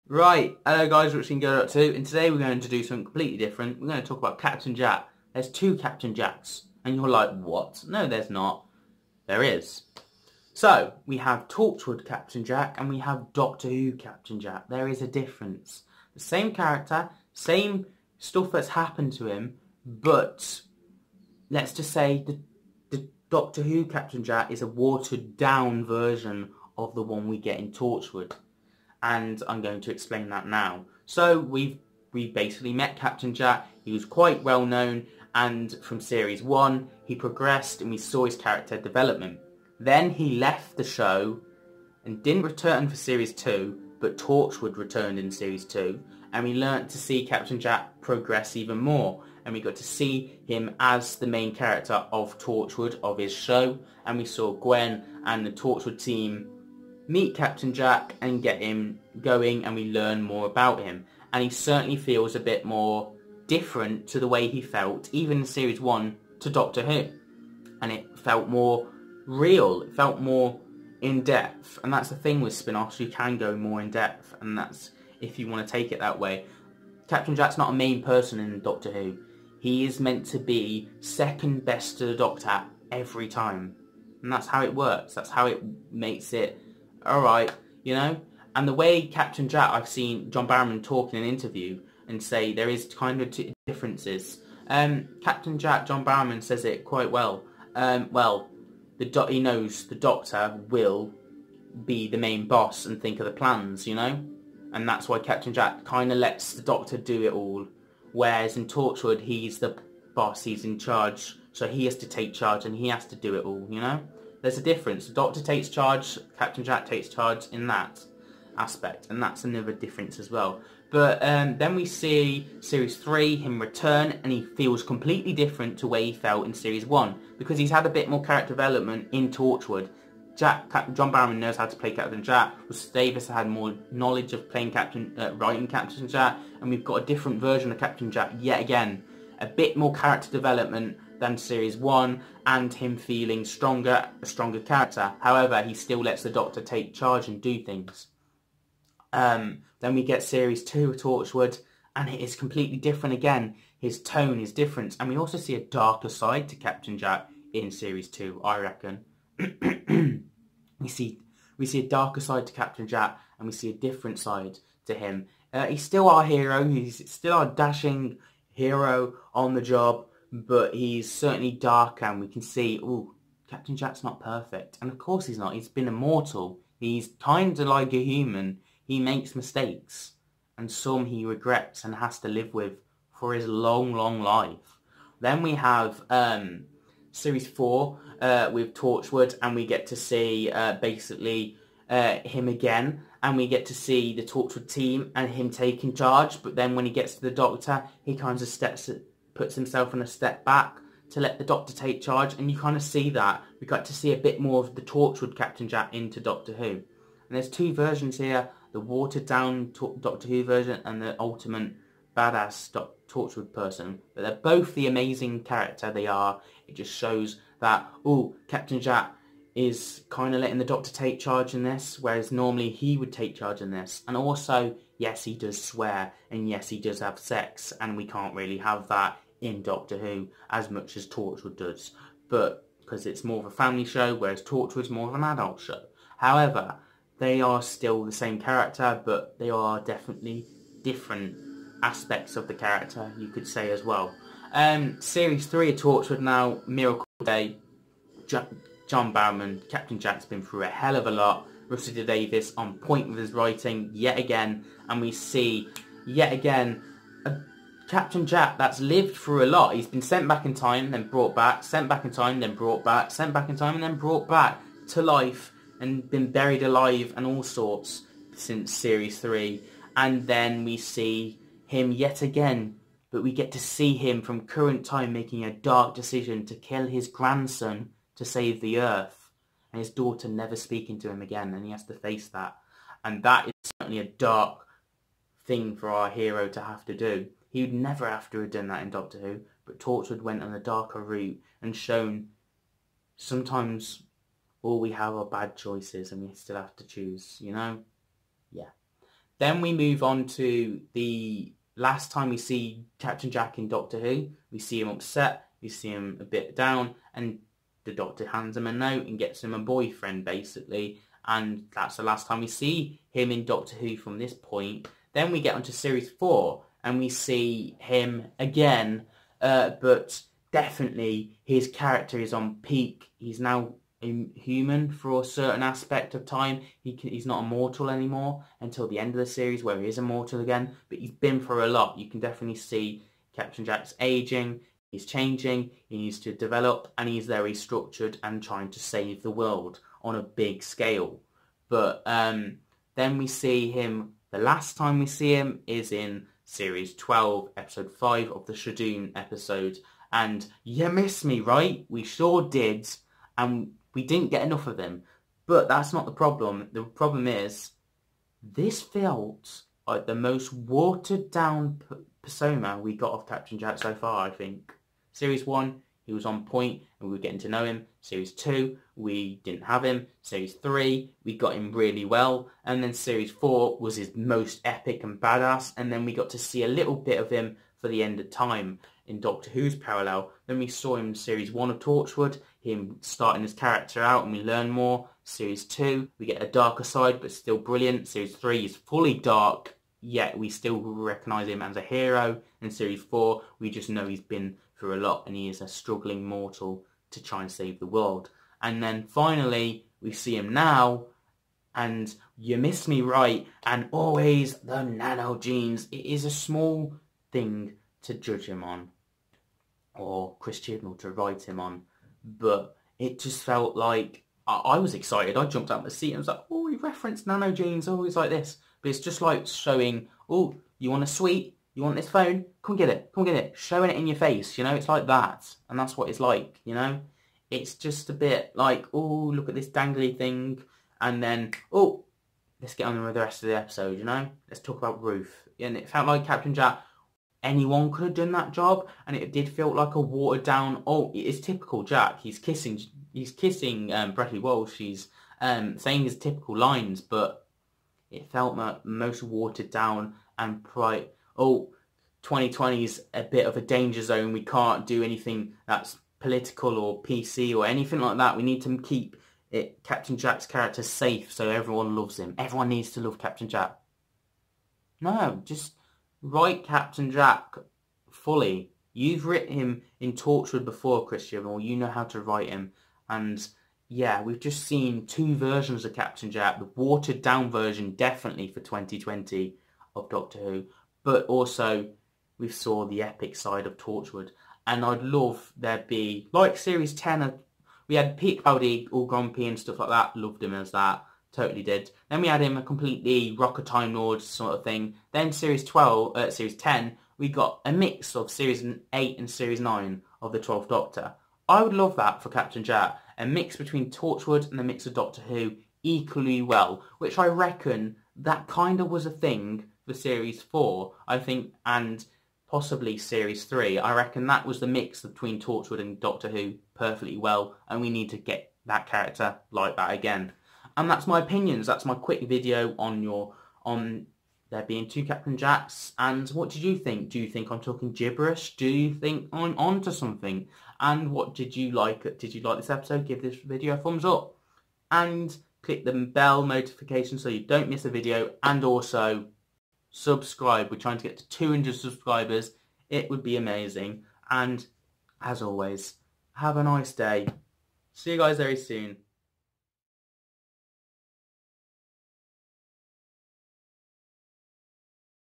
Right, hello guys, watching Go.2, and today we're going to do something completely different. We're going to talk about Captain Jack. There's two Captain Jacks, and you're like, what? No, there's not. There is. So, we have Torchwood Captain Jack, and we have Doctor Who Captain Jack. There is a difference. The same character, same stuff that's happened to him, but let's just say the Doctor Who Captain Jack is a watered down version of the one we get in Torchwood. And I'm going to explain that now. So we basically met Captain Jack. He was quite well known, and from series 1 he progressed and we saw his character development. Then he left the show and didn't return for series 2, but Torchwood returned in series 2, and we learnt to see Captain Jack progress even more, and we got to see him as the main character of Torchwood, of his show, and we saw Gwen and the Torchwood team meet Captain Jack and get him going, and we learn more about him. And he certainly feels a bit more different to the way he felt, even in Series 1, to Doctor Who. And it felt more real, it felt more in-depth. And that's the thing with spin-offs, you can go more in-depth, and that's if you want to take it that way. Captain Jack's not a main person in Doctor Who. He is meant to be second best to the Doctor every time. And that's how it works, that's how it makes it alright, you know? And the way Captain Jack, I've seen John Barrowman talk in an interview and say there is kind of two differences. Captain Jack, John Barrowman says it quite well. He knows the Doctor will be the main boss and think of the plans, you know? And that's why Captain Jack kind of lets the Doctor do it all. Whereas in Torchwood, he's the boss, he's in charge, so he has to take charge and he has to do it all, you know? There's a difference. The Doctor takes charge, Captain Jack takes charge in that aspect, and that's another difference as well. But then we see Series 3, him return, and he feels completely different to the way he felt in Series 1, because he's had a bit more character development in Torchwood. John Barrowman knows how to play Captain Jack. Russ Davies had more knowledge of playing writing Captain Jack, and we've got a different version of Captain Jack yet again. A bit more character development than Series 1, and him feeling stronger, a stronger character. However, he still lets the Doctor take charge and do things. Then we get Series 2 of Torchwood, and it is completely different again. His tone is different, and we also see a darker side to Captain Jack in Series 2, I reckon. we see a darker side to Captain Jack, and we see a different side to him. He's still our hero, he's still our dashing hero on the job, but he's certainly darker, and we can see, ooh, Captain Jack's not perfect. And of course he's not. He's been immortal. He's kind of like a human. He makes mistakes, and some he regrets and has to live with for his long, long life. Then we have Series 4 with Torchwood, and we get to see basically him again, and we get to see the Torchwood team and him taking charge. But then when he gets to the Doctor, he kind of puts himself in a step back to let the Doctor take charge, and you kind of see that. We got to see a bit more of the Torchwood Captain Jack into Doctor Who. And there's two versions here, the watered down Doctor Who version and the ultimate badass Torchwood person. But they're both the amazing character they are. It just shows that, oh, Captain Jack is kind of letting the Doctor take charge in this, whereas normally he would take charge in this. And also, yes, he does swear, and yes, he does have sex, and we can't really have that in Doctor Who as much as Torchwood does, but because it's more of a family show, whereas Torchwood's more of an adult show. However, they are still the same character, but they are definitely different aspects of the character, you could say as well. Series 3 of Torchwood now, Miracle Day. John Barrowman, Captain Jack's been through a hell of a lot. Russell Davies on point with his writing yet again, and we see yet again a Captain Jack that's lived through a lot. He's been sent back in time, then brought back, sent back in time, then brought back, sent back in time, and then brought back to life, and been buried alive and all sorts since Series 3. And then we see him yet again, but we get to see him from current time making a dark decision to kill his grandson to save the Earth, and his daughter never speaking to him again, and he has to face that. And that is certainly a dark thing for our hero to have to do. He would never have to have done that in Doctor Who, but Torchwood went on a darker route and shown sometimes all we have are bad choices and we still have to choose, you know? Yeah. Then we move on to the last time we see Captain Jack in Doctor Who. We see him upset, we see him a bit down, and the Doctor hands him a note and gets him a boyfriend, basically. And that's the last time we see him in Doctor Who from this point. Then we get onto Series 4, and we see him again, but definitely his character is on peak. He's now human for a certain aspect of time. He's not immortal anymore until the end of the series, where he is immortal again, but he's been through a lot. You can definitely see Captain Jack's aging, he's changing, he needs to develop, and he's very structured and trying to save the world on a big scale. But then we see him, the last time we see him is in Series 12, Episode 5 of the Shadoon episode, and you miss me, right? We sure did, and we didn't get enough of him. But that's not the problem. The problem is, this felt like the most watered down persona we got of Captain Jack so far, I think. Series 1, he was on point and we were getting to know him. Series 2, we didn't have him. Series 3, we got him really well. And then Series 4 was his most epic and badass. And then we got to see a little bit of him for the end of time in Doctor Who's parallel. Then we saw him in Series 1 of Torchwood, him starting his character out, and we learn more. Series 2, we get a darker side, but still brilliant. Series 3 is fully dark, yet we still recognise him as a hero. In Series 4, we just know he's been through a lot, and he is a struggling mortal to try and save the world. And then finally, we see him now, and you miss me, right? And always the nano genes. It is a small thing to judge him on, or Chris Chibnall to write him on, but it just felt like I was excited. I jumped out of my seat and was like, oh, he referenced nano genes, oh, he's like this. But it's just like showing, oh, you want a sweet? You want this phone? Come get it. Come get it. Showing it in your face, you know? It's like that. And that's what it's like, you know? It's just a bit like, oh, look at this dangly thing. And then, oh, let's get on with the rest of the episode, you know? Let's talk about Ruth. And it felt like Captain Jack, anyone could have done that job. And it did feel like a watered down, oh, it is typical Jack. He's kissing Bradley Walsh. He's saying his typical lines, but it felt most watered down and quite, oh, 2020 is a bit of a danger zone. We can't do anything that's political or PC or anything like that. We need to keep Captain Jack's character safe so everyone loves him. Everyone needs to love Captain Jack. No, just write Captain Jack fully. You've written him in Torchwood before, Chris Chibnall. You know how to write him. And yeah, we've just seen two versions of Captain Jack. The watered down version, definitely for 2020 of Doctor Who. But also, we saw the epic side of Torchwood. And I'd love there be, like Series 10, we had Pete Capaldi all grumpy and stuff like that. Loved him as that. Totally did. Then we had him a completely Rock of Time Lord sort of thing. Then Series 10, we got a mix of Series 8 and Series 9 of the 12th Doctor. I would love that for Captain Jack. A mix between Torchwood and a mix of Doctor Who equally well. Which I reckon that kind of was a thing for Series 4, I think, and possibly Series 3. I reckon that was the mix between Torchwood and Doctor Who perfectly well, and we need to get that character like that again. And that's my opinions. That's my quick video on there being two Captain Jacks. And what did you think? Do you think I'm talking gibberish? Do you think I'm onto something? And what did you like? Did you like this episode? Give this video a thumbs up. And click the bell notification so you don't miss a video. And also subscribe. We're trying to get to 200 subscribers. It would be amazing. And as always, have a nice day. See you guys very soon.